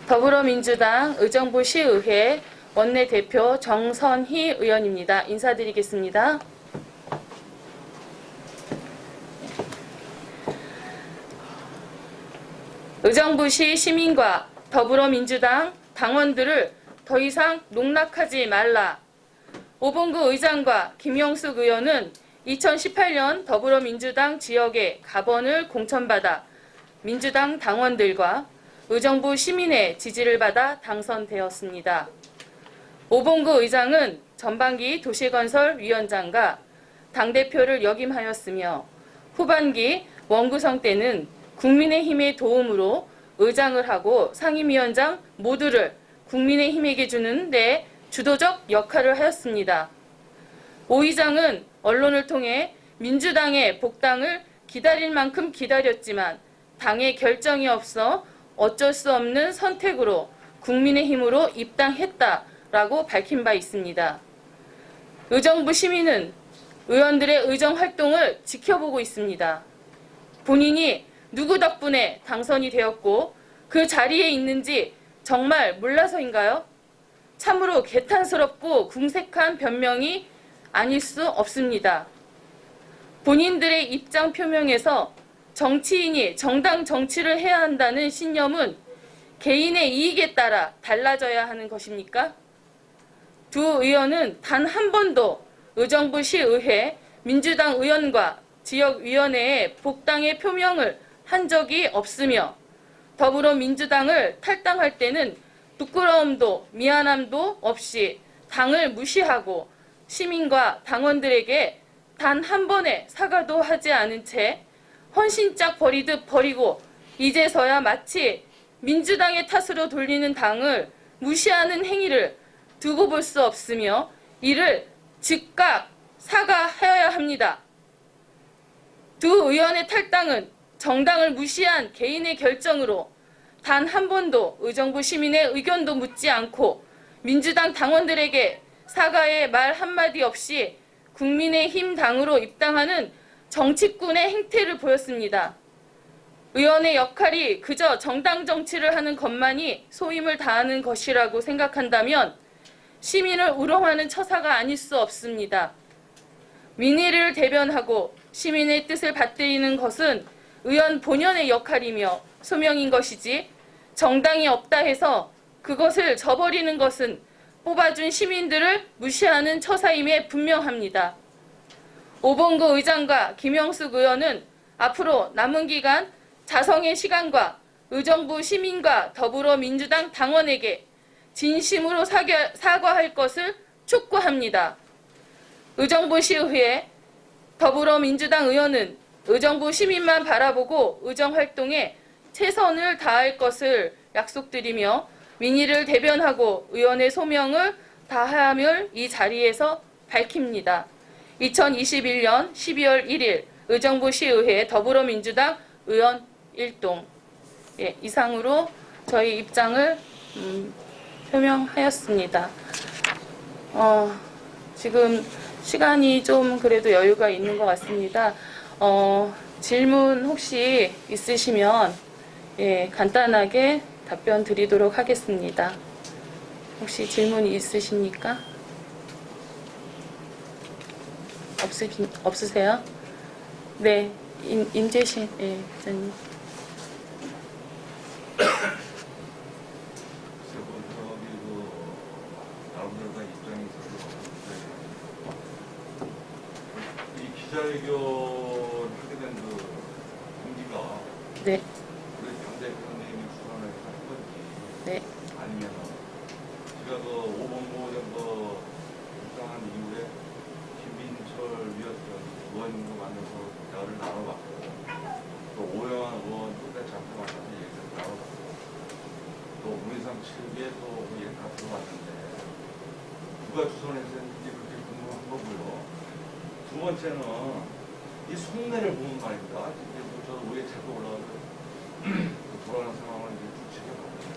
더불어민주당 의정부시의회 원내대표 정선희 의원입니다. 인사드리겠습니다. 의정부시 시민과 더불어민주당 당원들을 더 이상 농락하지 말라. 오봉구 의장과 김영숙 의원은 2018년 더불어민주당 지역의 가번을 공천받아 민주당 당원들과 의정부 시민의 지지를 받아 당선되었습니다. 오봉구 의장은 전반기 도시건설위원장과 당대표를 역임하였으며 후반기 원구성 때는 국민의힘의 도움으로 의장을 하고 상임위원장 모두를 국민의힘에게 주는 데 주도적 역할을 하였습니다. 오 의장은 언론을 통해 민주당의 복당을 기다릴 만큼 기다렸지만 당의 결정이 없어 어쩔 수 없는 선택으로 국민의힘으로 입당했다라고 밝힌 바 있습니다. 의정부 시민은 의원들의 의정 활동을 지켜보고 있습니다. 본인이 누구 덕분에 당선이 되었고 그 자리에 있는지 정말 몰라서인가요? 참으로 개탄스럽고 궁색한 변명이 아닐 수 없습니다. 본인들의 입장 표명에서 정치인이 정당 정치를 해야 한다는 신념은 개인의 이익에 따라 달라져야 하는 것입니까? 두 의원은 단 한 번도 의정부시의회 민주당 의원과 지역위원회에 복당의 표명을 한 적이 없으며 더불어민주당을 탈당할 때는 부끄러움도 미안함도 없이 당을 무시하고 시민과 당원들에게 단 한 번의 사과도 하지 않은 채 헌신짝 버리듯 버리고 이제서야 마치 민주당의 탓으로 돌리는 당을 무시하는 행위를 두고 볼 수 없으며 이를 즉각 사과하여야 합니다. 두 의원의 탈당은 정당을 무시한 개인의 결정으로 단 한 번도 의정부 시민의 의견도 묻지 않고 민주당 당원들에게 사과의 말 한마디 없이 국민의힘 당으로 입당하는 정치꾼의 행태를 보였습니다. 의원의 역할이 그저 정당 정치를 하는 것만이 소임을 다하는 것이라고 생각한다면 시민을 우롱하는 처사가 아닐 수 없습니다. 민의를 대변하고 시민의 뜻을 받들이는 것은 의원 본연의 역할이며 소명인 것이지 정당이 없다 해서 그것을 저버리는 것은 뽑아준 시민들을 무시하는 처사임에 분명합니다. 오봉구 의장과 김영숙 의원은 앞으로 남은 기간 자성의 시간과 의정부 시민과 더불어민주당 당원에게 진심으로 사과할 것을 촉구합니다. 의정부시의회 더불어민주당 의원은 의정부 시민만 바라보고 의정활동에 최선을 다할 것을 약속드리며 민의를 대변하고 의원의 소명을 다함을 이 자리에서 밝힙니다. 2021년 12월 1일 의정부시의회 더불어민주당 의원 1동 이상으로 저희 입장을 표명하였습니다. 지금 시간이 좀 그래도 여유가 있는 것 같습니다. 질문 혹시 있으시면 간단하게 답변 드리도록 하겠습니다. 혹시 질문이 있으십니까? 없으세요? 네, 임재신 기자님. 기자회견 하게 된 그 동기가 네. 우리 당 대표님이 주관을 한 건지 네. 아니면 제가 그 오봉구 정도 입당한 이후에 김민철 의원님과 만나서 대화를 나눠봤고 또 오영환 의원 끝까지 잠깐 만나서 얘기를 나눠봤고 또 문희상 측에 또 얘기 다 들어봤는데 누가 주선해서 했는지 그렇게 궁금한 거고요. 두 번째는 이 속내를 보면 말입니다. 저도 위에 자꾸 올라가서 돌아가는 상황을 이제 쭉 지켜봤는데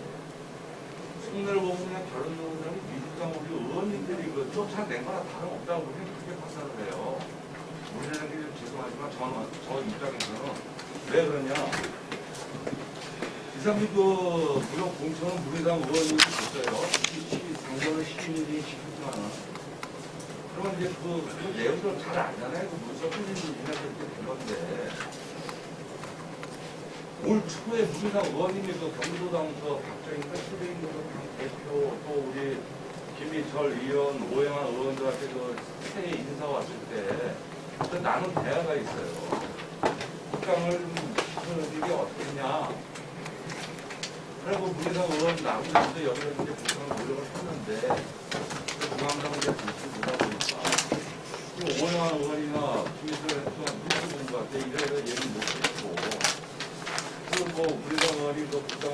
속내를 보면 그냥 결론적으로 민주당 우리 의원님들이 그 쫓아낸 거나 다름없다고 그렇게 크게 파산을 해요. 우리는 게 좀 죄송하지만 저 입장에서는 왜 그러냐? 이상이 그 무역 공천은 무리당 의원님이 줬어요. 당선은 시민들이 지켰지만은. 그러면 이제 그 내용도 잘 알잖아요. 그 문서 흘리는 이렇게 된 건데. 올 초에 무리당 의원님이 그 경기도당서 박정희 당 대표 또 우리 김희철 의원, 오영환 의원들한테 그 새해 인사 왔을 때 그 나눈 대화가 있어요. 국감을 이게 어떻겠냐. 그리고 무리당 의원 나오면서 여기서 이제 국감을 노력을 했는데 중앙당 이제 정치 보다 보니까 오영환 의원이나 김희철 의원 민주당 것 같아. 이래서 얘는 못했고 뭐 우리가 말이 그 국당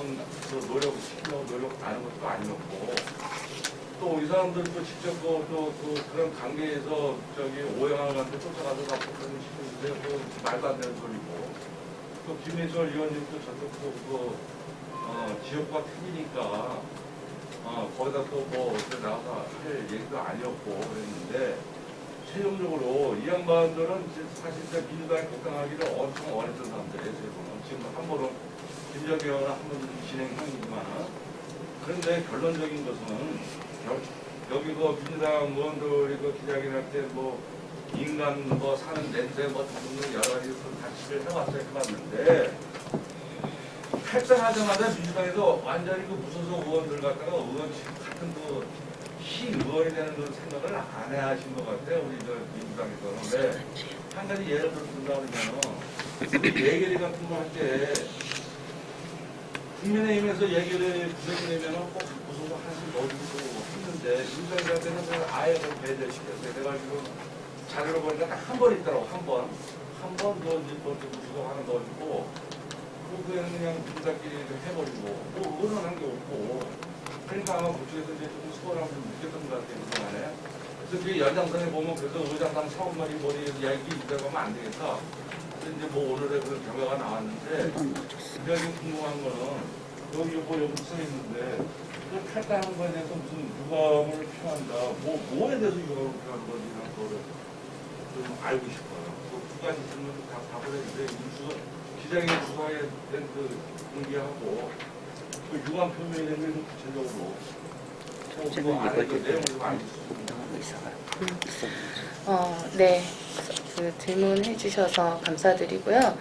노력 시키려고 노력 안 하는 것도 아니었고 또 이 사람들도 직접 그런 관계에서 저기 오영환한테 쫓아가서 나쁘다는 식인데 뭐 말도 안 되는 소리고 또 김혜철 의원님도 저쪽 지역과 틀리니까 거기다 또 뭐 나가서 할 얘기도 아니었고 그랬는데 최종적으로 이 양반들은 사실상 민주당에 복당하기를 엄청 원했던 사람들이에요. 지금 한 번은 김정경은 한 번 진행형이지만 그런데 결론적인 것은 여기 그 민주당 의원들이 그 기자회견할 때 뭐 인간 뭐 사는 냄새 뭐 등등 여러 가지 같이를 해왔어요. 해봤는데 탈당하자마자 민주당에서 완전히 그 무소속 의원들 갖다가 의원 같은 그 시의원이 되는 그런 생각을 안 해 하신 것 같아요. 우리 저 민주당에서는. 근데 한 가지 예를 들어 든다면은 예결위 같은 거 할 때 국민의힘에서 예결위 부대기내면은 꼭 무소속 하나씩 넣어주고 했는데 민주당한테는 아예 그걸 배제시켰어요. 그래가지고 자료를 보니까 딱 한 번 있더라고. 한 번 넣어주고 무소속 하나 넣어주고 그냥 민주당끼리 해버리고 뭐 의논한 게 없고 그러니까 아마 그쪽에서 이제 조금 수월함을 느꼈던 것 같아요. 그동안에. 그래서 그 연장선에 보면 그래서 의장당 차원머리 이야기 있다고 하면 안 되겠다. 그래서 이제 뭐 오늘의 그런 결과가 나왔는데 굉장히 궁금한 거는 여기 써 있는데 그 탈당하는 거에 대해서 무슨 유감을 표한다. 뭐에 대해서 유감을 표하는 건지는 그거를 좀 알고 싶어요. 두 가지 질문을 다 답을 해주세요. 기자회견 주사에 된 그 공개하고 그 유감 표명에 대한 걸 구체적으로 그거 안에 그 내용을 좀 알겠습니다. 네. 그 질문해 주셔서 감사드리고요.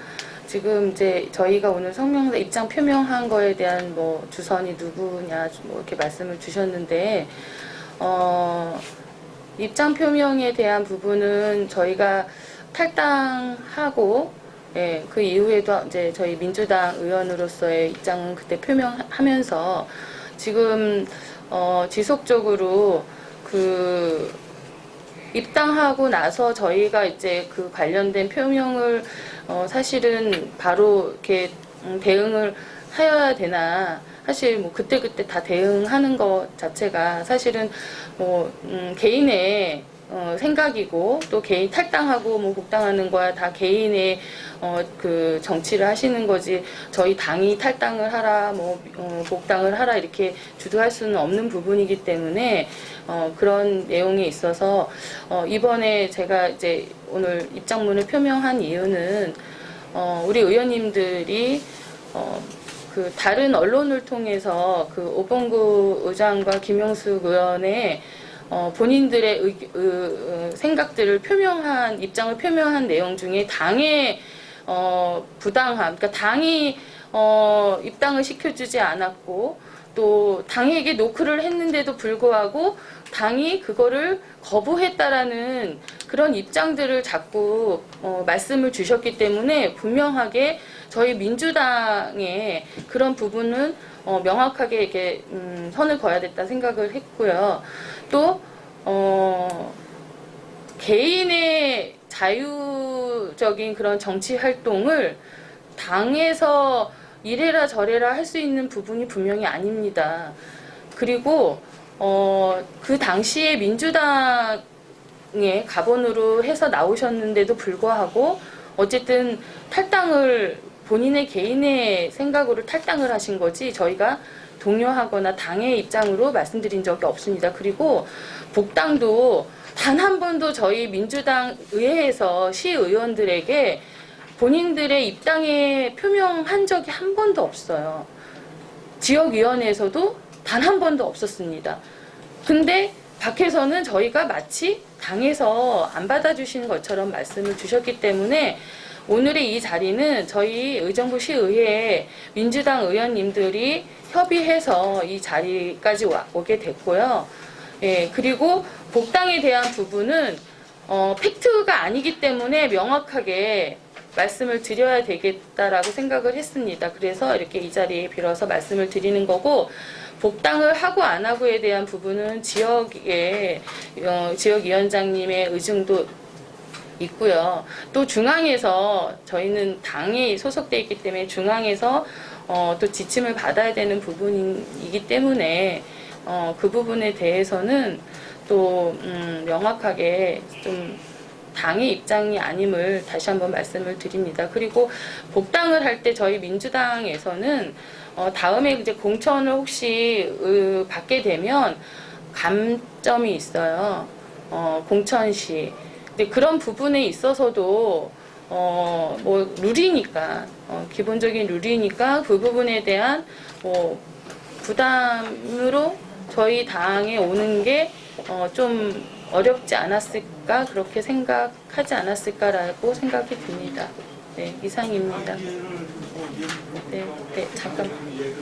지금 이제 저희가 오늘 성명서 입장 표명한 거에 대한 뭐 주선이 누구냐 뭐 이렇게 말씀을 주셨는데 입장 표명에 대한 부분은 저희가 탈당하고 그 이후에도 이제 저희 민주당 의원으로서의 입장은 그때 표명하면서 지금 지속적으로 그 입당하고 나서 저희가 이제 그 관련된 표명을 사실은 바로 이렇게 대응을 하여야 되나 사실 뭐 그때그때 다 대응하는 것 자체가 사실은 뭐 개인의 생각이고 또 개인 탈당하고 뭐 복당하는 거야 다 개인의 그 정치를 하시는 거지 저희 당이 탈당을 하라 뭐 복당을 하라 이렇게 주도할 수는 없는 부분이기 때문에 그런 내용에 있어서 이번에 제가 이제 오늘 입장문을 표명한 이유는 우리 의원님들이 그 다른 언론을 통해서 그 오봉구 의장과 김영숙 의원의 본인들의 생각들을 표명한 입장을 표명한 내용 중에 당의 부당함, 그러니까 당이 입당을 시켜주지 않았고 또 당에게 노크를 했는데도 불구하고 당이 그거를 거부했다라는 그런 입장들을 자꾸 말씀을 주셨기 때문에 분명하게 저희 민주당의 그런 부분은 명확하게 이렇게 선을 그어야 됐다 생각을 했고요. 또 개인의 자유적인 그런 정치 활동을 당에서 이래라 저래라 할 수 있는 부분이 분명히 아닙니다. 그리고 그 당시에 민주당의 가본으로 해서 나오셨는데도 불구하고 어쨌든 탈당을 본인의 개인의 생각으로 탈당을 하신 거지 저희가 동요하거나 당의 입장으로 말씀드린 적이 없습니다. 그리고 복당도 단 한 번도 저희 민주당 의회에서 시의원들에게 본인들의 입당에 표명한 적이 한 번도 없어요. 지역위원회에서도 단 한 번도 없었습니다. 근데 밖에서는 저희가 마치 당에서 안 받아주시는 것처럼 말씀을 주셨기 때문에 오늘의 이 자리는 저희 의정부시의회 민주당 의원님들이 협의해서 이 자리까지 오게 됐고요. 예, 그리고 복당에 대한 부분은 팩트가 아니기 때문에 명확하게 말씀을 드려야 되겠다라고 생각을 했습니다. 그래서 이렇게 이 자리에 빌어서 말씀을 드리는 거고, 복당을 하고 안 하고에 대한 부분은 지역위원장님의 의중도 있고요. 또 중앙에서 저희는 당에 소속돼 있기 때문에 중앙에서 또 지침을 받아야 되는 부분이기 때문에 그 부분에 대해서는 또 명확하게 좀 당의 입장이 아님을 다시 한번 말씀을 드립니다. 그리고 복당을 할 때 저희 민주당에서는 다음에 이제 공천을 혹시 받게 되면 감점이 있어요. 공천 시. 근데 그런 부분에 있어서도 뭐 룰이니까 기본적인 룰이니까 그 부분에 대한 뭐 부담으로 저희 당에 오는 게 좀 어렵지 않았을까 그렇게 생각하지 않았을까라고 생각이 듭니다. 네, 이상입니다. 네, 네, 잠깐. 네.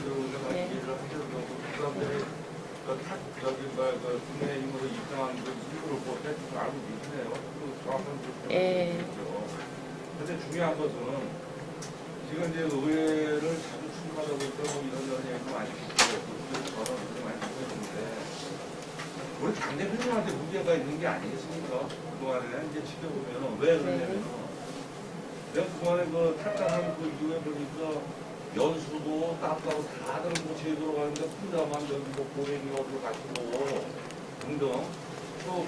예. 근데 중요한 것은 지금 이제 의회를 자주 출마하다 보니까 뭐 이런 얘기도 많이 듣고 저런 얘기도 많이 듣고 있는데 우리 당 대표님한테 문제가 있는 게 아니겠습니까? 그동안에 이제 지켜보면 왜 그러냐면 내가 그동안에 그 탈당한 그 이후에 보니까 연수도 땄다고 다들 뭐 제도로 가는데 혼자만 여기 뭐 고객이 어디로 가시고 등등 또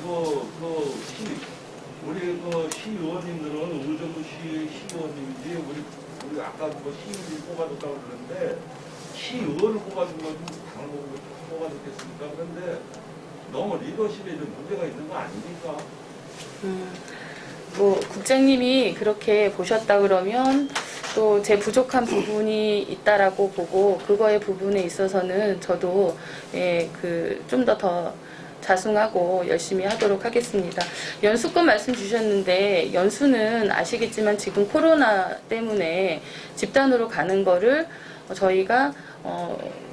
우리 그 시의원님들은 의정부 시의원님인지 우리 아까 뭐 시의원님 뽑아줬다고 그러는데 시의원을 뽑아준 거지 당을 뽑아줬겠습니까? 그런데 너무 리더십에 좀 문제가 있는 거 아닙니까? 뭐 국장님이 그렇게 보셨다 그러면 또 제 부족한 부분이 있다라고 보고 그거의 부분에 있어서는 저도 좀 더 자승하고 열심히 하도록 하겠습니다. 연수권 말씀 주셨는데 연수는 아시겠지만 지금 코로나 때문에 집단으로 가는 거를 저희가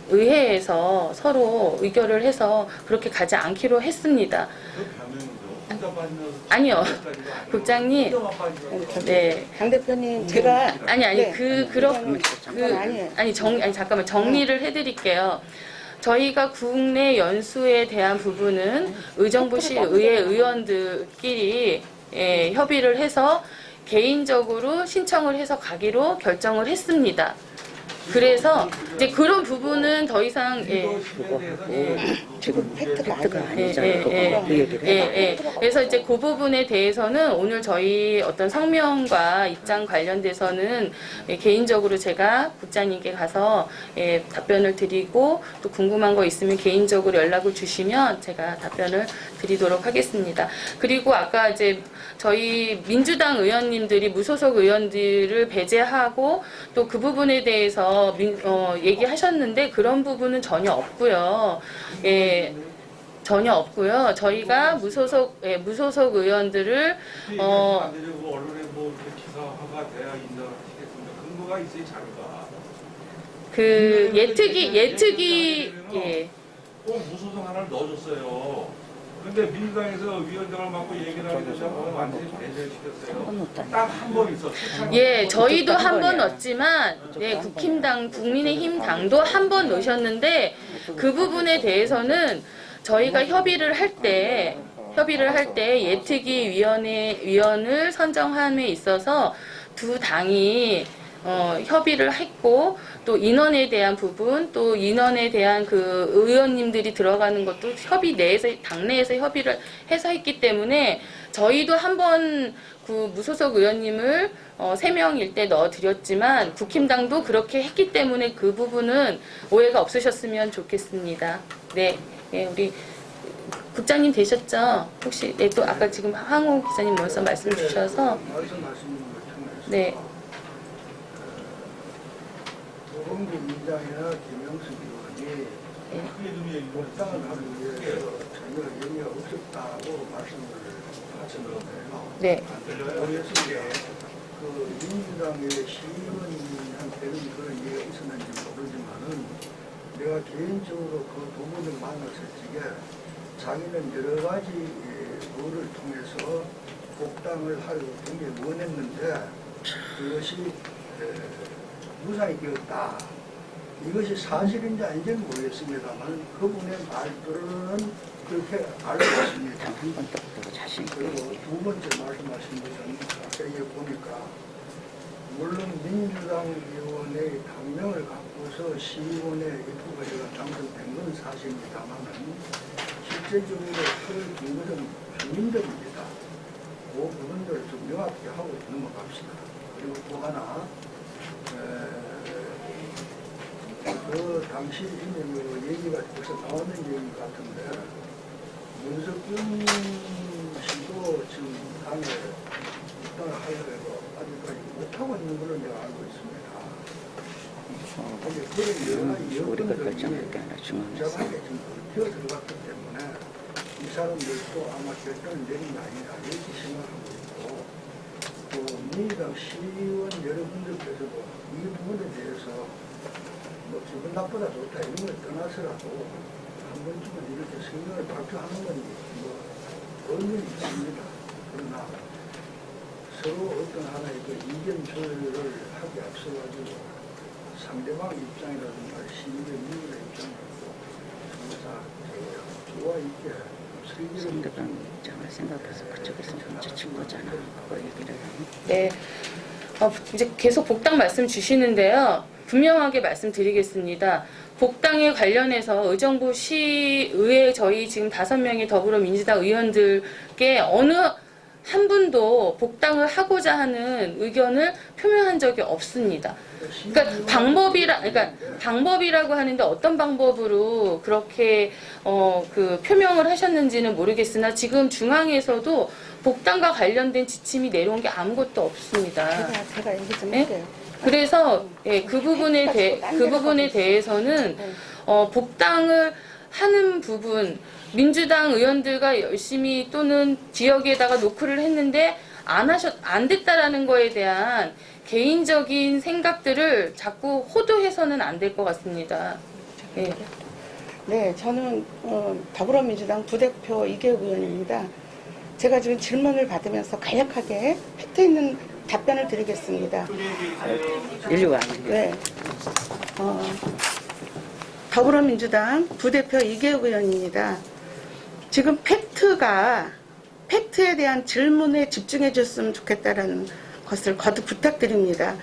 의회에서 서로 의결을 해서 그렇게 가지 않기로 했습니다. 아니요, 국장님. 네. 당 대표님 제가 아니 잠깐 잠깐만 정리를 해드릴게요. 저희가 국내 연수에 대한 부분은 의정부시 의회 의원들끼리 협의를 해서 개인적으로 신청을 해서 가기로 결정을 했습니다. 그래서 이제 그런 부분은 더 이상 지금 팩트가 아니잖아요. 그 얘기를 해봐. 그래서 이제 그 부분에 대해서는 오늘 저희 어떤 성명과 입장 관련돼서는 개인적으로 제가 국장님께 가서 답변을 드리고 또 궁금한 거 있으면 개인적으로 연락을 주시면 제가 답변을 드리도록 하겠습니다. 그리고 아까 이제 저희 민주당 의원님들이 무소속 의원들을 배제하고 또 그 부분에 대해서 얘기하셨는데 그런 부분은 전혀 없고요. 전혀 없고요. 저희가 무소속 의원들을 언론에 뭐 기사화가 돼야 인정하시겠습니다. 근거가 있어야 자료가. 그 예특위 꼭 무소속 하나를 넣어줬어요. 근데 민주당에서 위원장을 맡고 얘기를 하게 되자면 완전히 배제시켰어요. 딱 한 번 있었어요. 저희도 한 번 넣었지만, 국힘당, 국민의힘 당도 한 번 넣으셨는데, 그 부분에 대해서는 저희가 협의를 할 때 예특위 위원을 선정함에 있어서 두 당이 협의를 했고 또 인원에 대한 부분 또 인원에 대한 그 의원님들이 들어가는 것도 협의 내에서 당내에서 협의를 해서 했기 때문에 저희도 한번 그 무소속 의원님을 3명일 때 넣어드렸지만 국힘당도 그렇게 했기 때문에 그 부분은 오해가 없으셨으면 좋겠습니다. 네, 우리 국장님 되셨죠? 혹시 또 아까 지금 황호 기자님 먼저 말씀 주셔서 네. 오범규 민장이나 김영수 의원이 복당을 하기 위해서 전혀 의미가 없었다고 말씀을 하신 거예요. 네. 그래서 이제 그 민주당의 시의원한테는 그런 얘기가 있었는지 모르지만은 내가 개인적으로 그 두 분을 만났을 적에 자기는 여러 가지 뭐를 통해서 복당을 하려고 굉장히 원했는데 그것이 무상이 되었다. 이것이 사실인지 아닌지는 모르겠습니다만 그분의 말들은 그렇게 알고 있습니다. 한 번도 없다고 자신 있게 그리고 얘기해. 두 번째 말씀하신 것은 자세히 보니까 물론 민주당 의원의 당명을 갖고서 시의원에 입후가 제가 당선된 건 사실입니다만은 실제적으로 표를 준 것은 주민들입니다. 그 부분들을 좀 명확히 하고 넘어갑시다. 그리고 또 하나 그 당시 이미 뭐 얘기가 벌써 나오는 얘기 같은데 문석균 씨도 지금 당에 입당을 하려고 아직까지 못하고 있는 걸로 내가 알고 있습니다. 그런 우리가 여건들이 결정할 게 아니라 중앙에서. 복잡하게 좀 얽혀 들어갔기 때문에 이 사람들도 아마 결정을 내린 게 아니라 이렇게 생각하고 있고 또 민주당 시의원 여러분들께서도 이 부분에 대해서 뭐 기분 나쁘다 좋다 이런 걸 떠나서라도 한 번쯤은 이렇게 생각을 발표하는 건 뭐 의미는 있습니다. 그러나 서로 어떤 하나의 그 이견 조율을 하기 앞서가지고 상대방 입장이라든가 시민의 민주의 입장이라도 서로 조화 있게 설계를 상대방 입장을 생각해서 그쪽에서 먼저 친 거잖아. 그거 얘기를 하니. 네. 이제 계속 복당 말씀 주시는데요. 분명하게 말씀드리겠습니다. 복당에 관련해서 의정부 시의회 저희 지금 5명의 더불어민주당 의원들께 어느 한 분도 복당을 하고자 하는 의견을 표명한 적이 없습니다. 그러니까 방법이라고 하는데 어떤 방법으로 그렇게 그 표명을 하셨는지는 모르겠으나 지금 중앙에서도 복당과 관련된 지침이 내려온 게 아무것도 없습니다. 제가 얘기 좀 네? 할게요. 그래서 그 부분에 대해서는 복당을 하는 부분 민주당 의원들과 열심히 또는 지역에다가 노크를 했는데 안 됐다라는 거에 대한 개인적인 생각들을 자꾸 호도해서는 안 될 것 같습니다. 네. 네, 저는 더불어민주당 부대표 이계욱 의원입니다. 제가 지금 질문을 받으면서 간략하게 팩트 있는 답변을 드리겠습니다. 일리 와. 네, 더불어민주당 부대표 이계욱 의원입니다. 지금 팩트에 대한 질문에 집중해 줬으면 좋겠다라는 것을 거듭 부탁드립니다.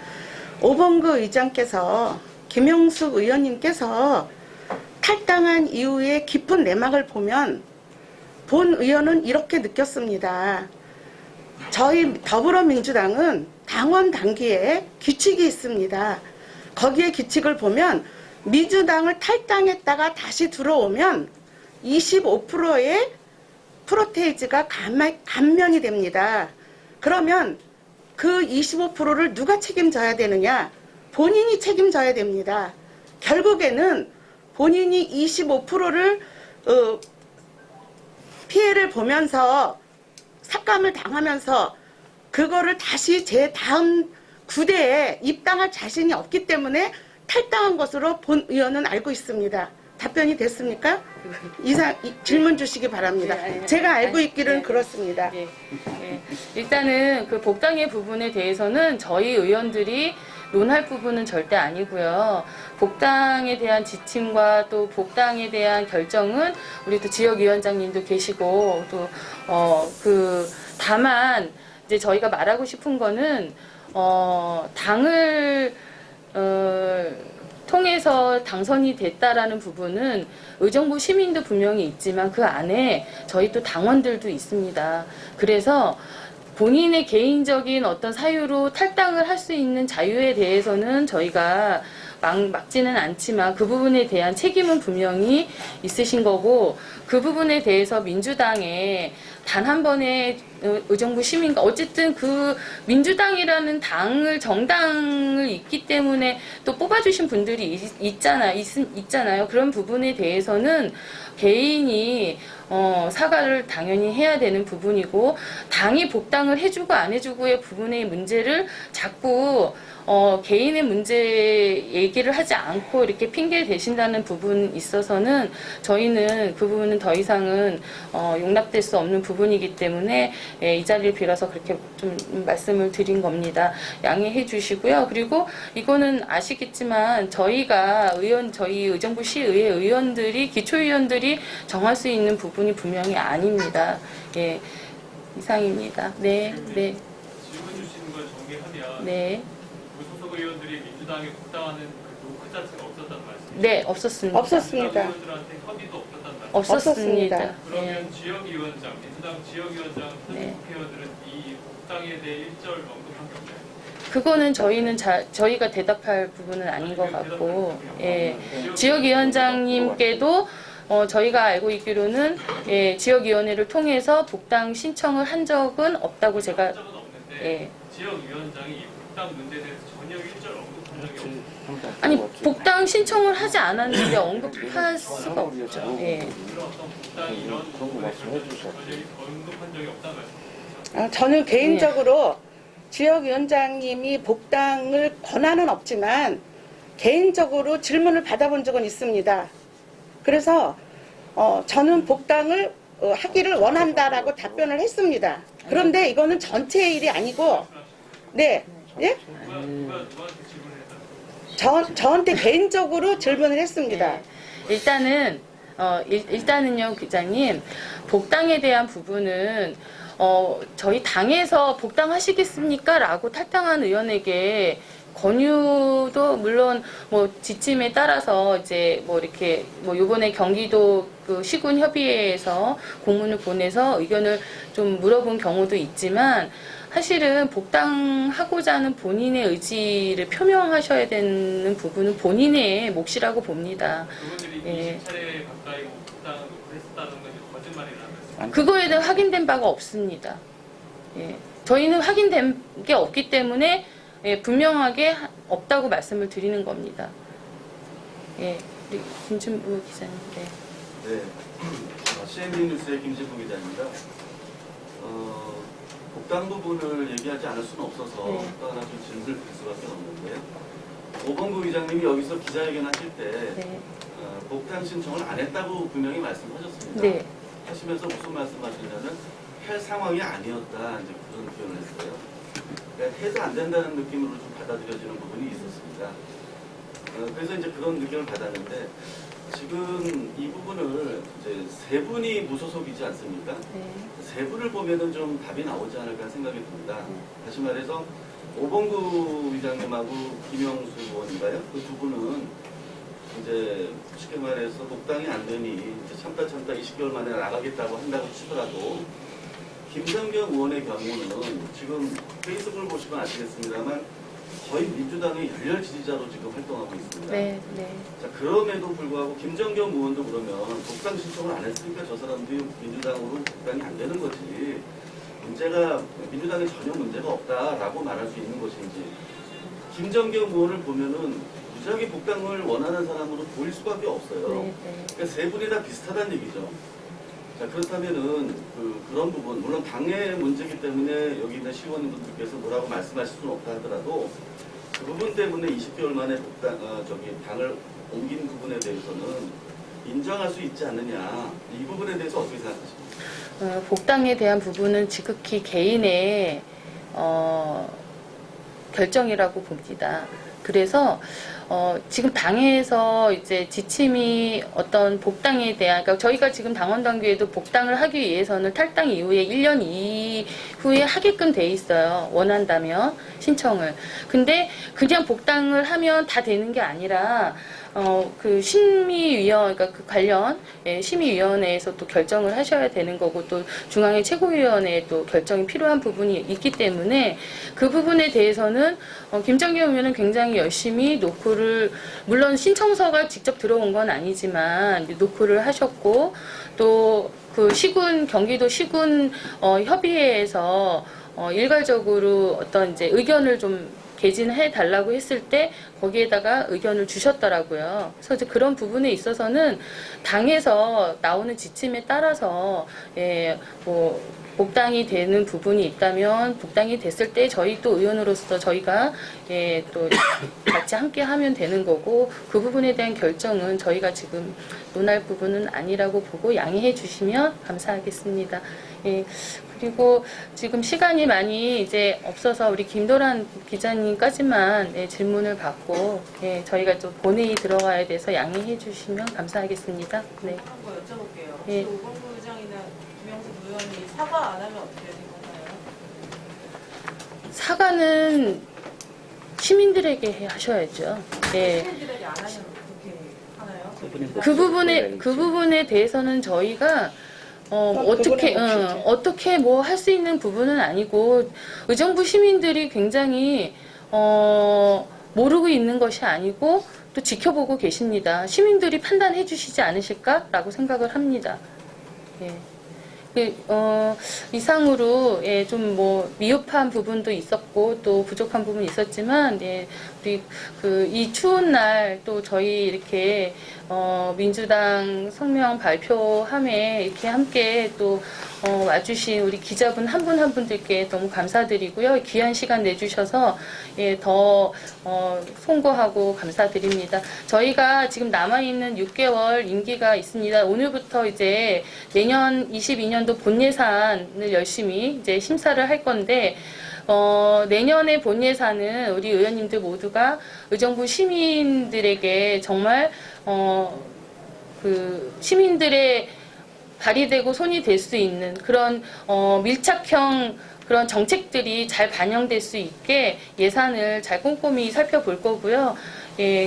오범구 의장께서 김용숙 의원님께서 탈당한 이후에 깊은 내막을 보면 본 의원은 이렇게 느꼈습니다. 저희 더불어민주당은 당원 당기에 규칙이 있습니다. 거기에 규칙을 보면 민주당을 탈당했다가 다시 들어오면 25%의 프로테이즈가 감면이 됩니다. 그러면 그 25%를 누가 책임져야 되느냐? 본인이 책임져야 됩니다. 결국에는 본인이 25%를 피해를 보면서 삭감을 당하면서 그거를 다시 제 다음 구대에 입당할 자신이 없기 때문에 탈당한 것으로 본 의원은 알고 있습니다. 답변이 됐습니까? 질문 주시기 바랍니다. 제가 알고 있기는 그렇습니다. 예, 예. 일단은 그 복당의 부분에 대해서는 저희 의원들이 논할 부분은 절대 아니고요. 복당에 대한 지침과 또 복당에 대한 결정은 우리 또 지역위원장님도 계시고 또 다만 이제 저희가 말하고 싶은 거는 당을 통해서 당선이 됐다라는 부분은 의정부 시민도 분명히 있지만 그 안에 저희 또 당원들도 있습니다. 그래서 본인의 개인적인 어떤 사유로 탈당을 할 수 있는 자유에 대해서는 저희가 막지는 않지만 그 부분에 대한 책임은 분명히 있으신 거고, 그 부분에 대해서 민주당에 단 한 번의 의정부 시민과 어쨌든 그 민주당이라는 정당을 있기 때문에 또 뽑아주신 분들이 있잖아요. 그런 부분에 대해서는 개인이 사과를 당연히 해야 되는 부분이고, 당이 복당을 해주고 안 해주고의 부분의 문제를 자꾸 개인의 문제 얘기를 하지 않고 이렇게 핑계 대신다는 부분이 있어서는 저희는 그 부분은 더 이상은 용납될 수 없는 부분이기 때문에 이 자리를 빌어서 그렇게 좀 말씀을 드린 겁니다. 양해해 주시고요. 그리고 이거는 아시겠지만 저희가 저희 의정부 시의회 의원들이 기초의원들이 정할 수 있는 부분이 분명히 아닙니다. 예, 이상입니다. 네, 네, 질문 주시는 걸 정리하면 네. 무소속 의원들이 민주당에 복당하는 그 노크 자체가 없었다는 말씀이죠? 네, 없었습니다. 없었습니다. 의원들한테 협의도 없었다는 말씀. 없었습니다. 없었습니다. 그러면 지역위원장, 민주당 지역위원장, 네. 국회의원들은 이 복당에 대해 일절 언급한 게 없나요? 그거는 저희가 대답할 부분은 아닌 것 같고, 예, 지역위원장님께도 저희가 알고 있기로는 예, 지역위원회를 통해서 복당 신청을 한 적은 없다고 제가 한 적은 없는데 예. 지역위원장이 이 복당 문제에 대해서 전혀 일절 언급한 적이 없어요. 아니 복당 신청을 하지 않았는데 언급할 수가 없죠. 예. 그런 어떤 복당이 이런 부분에 전혀 언급한 적이 없다는 말씀이죠. 저는 개인적으로 지역위원장님이 복당을 권한은 없지만 개인적으로 질문을 받아본 적은 있습니다. 그래서 저는 복당을 하기를 원한다라고 답변을 했습니다. 그런데 이거는 전체의 일이 아니고, 네, 예? 누구한테 질문을 했다는 저한테 개인적으로 질문을 했습니다. 네. 일단은요, 기자님, 복당에 대한 부분은 저희 당에서 복당하시겠습니까? 라고 탈당한 의원에게 권유도 물론 뭐 지침에 따라서 이제 뭐 이렇게 뭐 요번에 경기도 그 시군 협의회에서 공문을 보내서 의견을 좀 물어본 경우도 있지만, 사실은 복당하고자 하는 본인의 의지를 표명하셔야 되는 부분은 본인의 몫이라고 봅니다. 그분들이 예. 20차례 가까이 복당을 했었다는 건 거짓말이라는 말씀. 그거에 대해 확인된 바가 없습니다. 예. 저희는 확인된 게 없기 때문에 예, 분명하게 없다고 말씀을 드리는 겁니다. 예, 우리 김준부 기자님. 네. 네, CNB 뉴스의 김진부 기자입니다. 복당 부분을 얘기하지 않을 수는 없어서 네. 또 하나 좀 질문을 드릴 수밖에 없는데요. 오범구 기자님이 여기서 기자회견 하실 때 네. 복당 신청을 안 했다고 분명히 말씀하셨습니다. 네. 하시면서 무슨 말씀하셨냐면 할 상황이 아니었다, 이제 그런 표현을 했어요. 그러니까 해도 안 된다는 느낌으로 좀 받아들여지는 부분이 있었습니다. 그래서 이제 그런 느낌을 받았는데, 지금 이 부분을 이제 세 분이 무소속이지 않습니까? 네. 세 분을 보면은 좀 답이 나오지 않을까 생각이 듭니다. 다시 말해서 오범구 위장님하고 김영수 의원인가요? 그 두 분은 이제 쉽게 말해서 복당이 안 되니 이제 참다 20개월 만에 나가겠다고 한다고 치더라도, 김정경 의원의 경우는 지금 페이스북을 보시면 아시겠습니다만 거의 민주당의 열렬 지지자로 지금 활동하고 있습니다. 네. 네. 자, 그럼에도 불구하고 김정경 의원도 그러면 복당 신청을 안 했으니까 저 사람들이 민주당으로 복당이 안 되는 거지, 문제가 민주당에 전혀 문제가 없다라고 말할 수 있는 것인지, 김정경 의원을 보면은 무지하게 복당을 원하는 사람으로 보일 수밖에 없어요. 네. 네. 그러니까 세 분이 다 비슷하다는 얘기죠. 자, 그렇다면은 그런 부분, 물론 당의 문제이기 때문에 여기 있는 시의원분들께서 뭐라고 말씀하실 수는 없다 하더라도 그 부분 때문에 20개월 만에 당을 옮긴 부분에 대해서는 인정할 수 있지 않느냐, 이 부분에 대해서 어떻게 생각하십니까? 복당에 대한 부분은 지극히 개인의 결정이라고 봅니다. 그래서 지금 당에서 이제 지침이 어떤 복당에 대한, 그러니까 저희가 지금 당원 당규에도 복당을 하기 위해서는 탈당 이후에 1년 이후에 하게끔 돼 있어요. 원한다면 신청을. 근데 그냥 복당을 하면 다 되는 게 아니라 그 심의위원, 그러니까 그 관련 심의위원회에서 또 결정을 하셔야 되는 거고 또 중앙의 최고위원회에 또 결정이 필요한 부분이 있기 때문에 그 부분에 대해서는 김정겸 의원은 굉장히 열심히 노크를 물론 신청서가 직접 들어온 건 아니지만 노크를 하셨고 또 그 시군 경기도 시군 협의회에서 일괄적으로 어떤 이제 의견을 좀 개진해 달라고 했을 때 거기에다가 의견을 주셨더라고요. 그래서 이제 그런 부분에 있어서는 당에서 나오는 지침에 따라서 뭐 복당이 되는 부분이 있다면 복당이 됐을 때 저희 또 의원으로서 저희가 또 같이 함께 하면 되는 거고 그 부분에 대한 결정은 저희가 지금 논할 부분은 아니라고 보고 양해해 주시면 감사하겠습니다. 그리고 지금 시간이 많이 이제 없어서 우리 김도란 기자님까지만 질문을 받고 저희가 또 본회의 들어가야 돼서 양해해 주시면 감사하겠습니다. 네. 한거 여쭤볼게요. 예. 혹시 오건구 의장이나 김영수 의원이 사과 안 하면 어떻게 생각하나요? 사과는 시민들에게 하셔야죠. 네. 시민들에게 안 하면 어떻게 하나요? 그 부분에 대해서는 저희가 어떻게 뭐 할 수 있는 부분은 아니고 의정부 시민들이 굉장히 모르고 있는 것이 아니고 또 지켜보고 계십니다. 시민들이 판단해 주시지 않으실까라고 생각을 합니다. 예. 이상으로 좀 뭐 미흡한 부분도 있었고 또 부족한 부분이 있었지만 우리 이 추운 날 또 저희 이렇게 민주당 성명 발표함에 이렇게 함께 또 와주신 우리 기자분 한 분 한 분들께 너무 감사드리고요. 귀한 시간 내주셔서 더 송구하고 감사드립니다. 저희가 지금 남아있는 6개월 임기가 있습니다. 오늘부터 이제 내년 22년도 본 예산을 열심히 이제 심사를 할 건데 내년의 본 예산은 우리 의원님들 모두가 의정부 시민들에게 정말 그 시민들의 발휘되고 손이 될 수 있는 그런 밀착형 그런 정책들이 잘 반영될 수 있게 예산을 잘 꼼꼼히 살펴볼 거고요.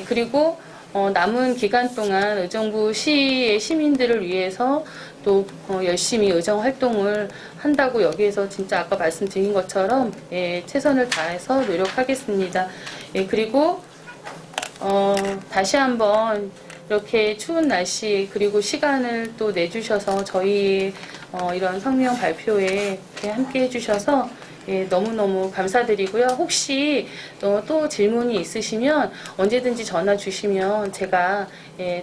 그리고 남은 기간 동안 의정부 시의 시민들을 위해서 또 열심히 의정 활동을 한다고 여기에서 진짜 아까 말씀드린 것처럼 최선을 다해서 노력하겠습니다. 그리고 다시 한번 이렇게 추운 날씨 그리고 시간을 또 내주셔서 저희 이런 성명 발표에 이렇게 함께 해주셔서 너무너무 감사드리고요. 혹시 또 질문이 있으시면 언제든지 전화 주시면 제가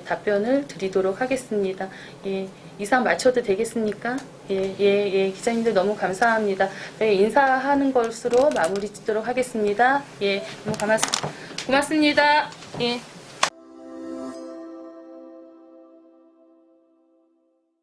답변을 드리도록 하겠습니다. 이상 마쳐도 되겠습니까? 기자님들 너무 감사합니다. 인사하는 것으로 마무리 짓도록 하겠습니다. 너무 고맙습니다.